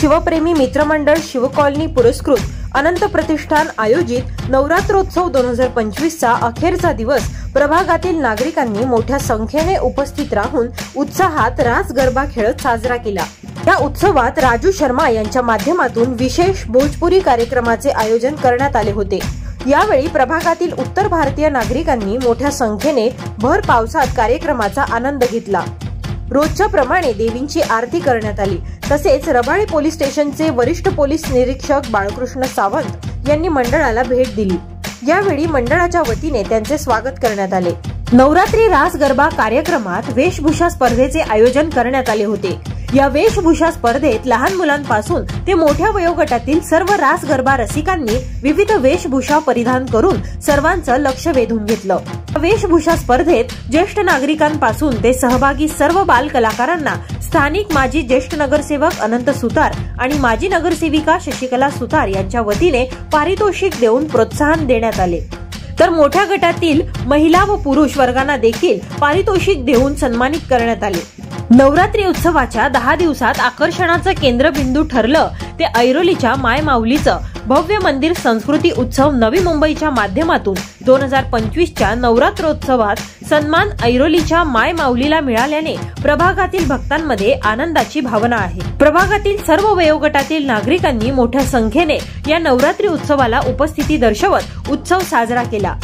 शिवप्रेमी मित्रमंडळ शिवकॉलनी पुरस्कृत अनंत प्रतिष्ठान आयोजित नवरात्रोत्सव 2025 चा अखेरचा दिवस प्रभागातील नागरिकांनी मोठ्या संख्येने उपस्थित राहून उत्साहात रास गरबा खेळत साजरा केला। या उत्सवात राजू शर्मा यांच्या माध्यमातून विशेष भोजपुरी कार्यक्रमाचे आयोजन करण्यात आले होते। यावेळी प्रभागातील उत्तर भारतीय नागरिकांनी मोठ्या संख्येने भर पावसात कार्यक्रमाचा आनंद घेतला। रोजच्या प्रमाणे देवींची आरती करण्यात आली। तसेच रबाळे पोलीस स्टेशनचे वरिष्ठ पोलीस निरीक्षक बाळकृष्ण सावंत यांनी मंडळाला भेट दिली। यावेळी मंडळाच्या वतीने त्यांचे स्वागत करण्यात आले। नवरात्री रास गरबा कार्यक्रमात वेशभूषा स्पर्धेचे आयोजन करण्यात आले होते। या वेशभूषा स्पर्धेत लहान मुलांपासून ते मोठ्या वयोगटातील सर्व रास गरबा रसिकांनी विविध वेशभूषा परिधान करून सर्वांचं लक्ष वेधून घेतलं। वेशभूषा स्पर्धेत ज्येष्ठ नागरिकांपासून ते सहभागी सर्व बाल कलाकारांना स्थानिक माजी ज्येष्ठ नगरसेवक अनंत सुतार आणि माजी नगरसेविका शशिकला सुतार यांच्या वतीने पारितोषिक देऊन प्रोत्साहन देण्यात आले। तर मोठ्या गटातील महिला व पुरुष वर्गांना देखील पारितोषिक देऊन सन्मानित करण्यात आले। नवरात्री उत्सवाच्या 10 दिवसात आकर्षणाचं केंद्रबिंदू ठरलं ते ऐरोलीच्या माय माऊलीचं भव्य मंदिर संस्कृती उत्सव नवी मुंबईच्या माध्यमातून 2025 च्या नवरात्रोत्सवात सन्मान ऐरोलीच्या माय माऊलीला मिळाल्याने प्रभागातील भक्तांमध्ये आनंदाची भावना आहे। प्रभागातील सर्व वयोगटातील नागरिकांनी मोठ्या संख्येने या नवरात्री उत्सवाला उपस्थिती दर्शवत उत्सव साजरा केला।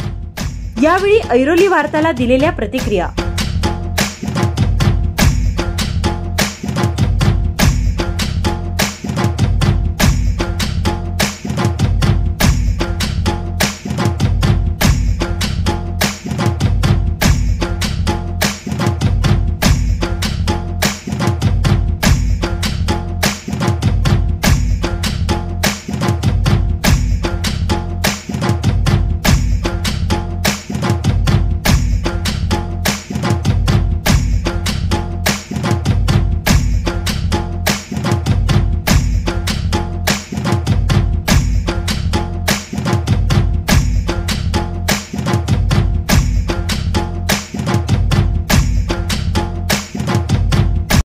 यावेळी ऐरोली वार्ताला दिलेल्या प्रतिक्रिया।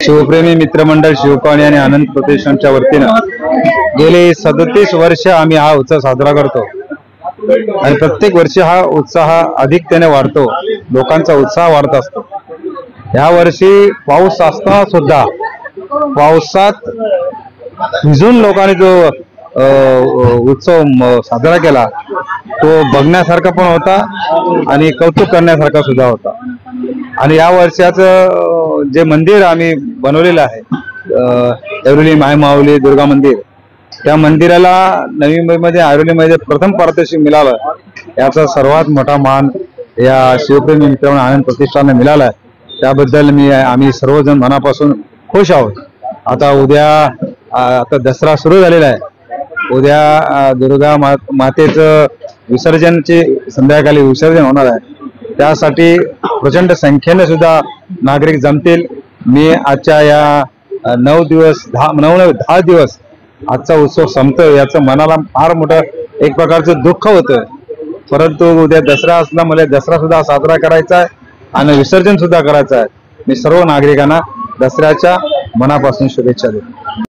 शिवप्रेमी मित्रमंडळ शिवकॉलनी आणि अनंत प्रतिष्ठानच्या वतीनं गेले 37 वर्ष आम्ही हा उत्सव साजरा करतो आणि प्रत्येक वर्षी हा उत्साह अधिकतेने वाढतो। लोकांचा उत्साह वाढत असतो। या वर्षी पाऊस असताना सुद्धा पावसात भिजून लोकांनी जो उत्सव साजरा केला तो बघण्यासारखा पण होता आणि कौतुक करण्यासारखा सुद्धा होता। आणि या वर्षाचं जे मंदिर आम्ही बनवलेलं आहे ऐरोली माय माऊली दुर्गा मंदिर, त्या मंदिराला नवी मुंबईमध्ये ऐरोलीमध्ये प्रथम पारितोषिक मिळालं। याचा सर्वात मोठा मान या शिवप्रेमी मित्रमंडळ आनंद प्रतिष्ठानला मिळाला आहे। त्याबद्दल आम्ही सर्वजण मनापासून खुश आहोत। आता दसरा सुरू झालेला आहे। उद्या दुर्गा मातेचं विसर्जनचे संध्याकाळी विसर्जन होणार आहे। त्यासाठी प्रचंड संख्येने सुद्धा नागरिक जमतील। मी आजच्या या 9 दिवस आजचा उत्सव संपतोय याचं मनाला फार मोठं एक प्रकारचं दुःख होतं, परंतु उद्या दसरा असला मला दसरा सुद्धा साजरा करायचा आहे आणि विसर्जन सुद्धा करायचं आहे। मी सर्व नागरिकांना दसऱ्याच्या मनापासून शुभेच्छा देतो।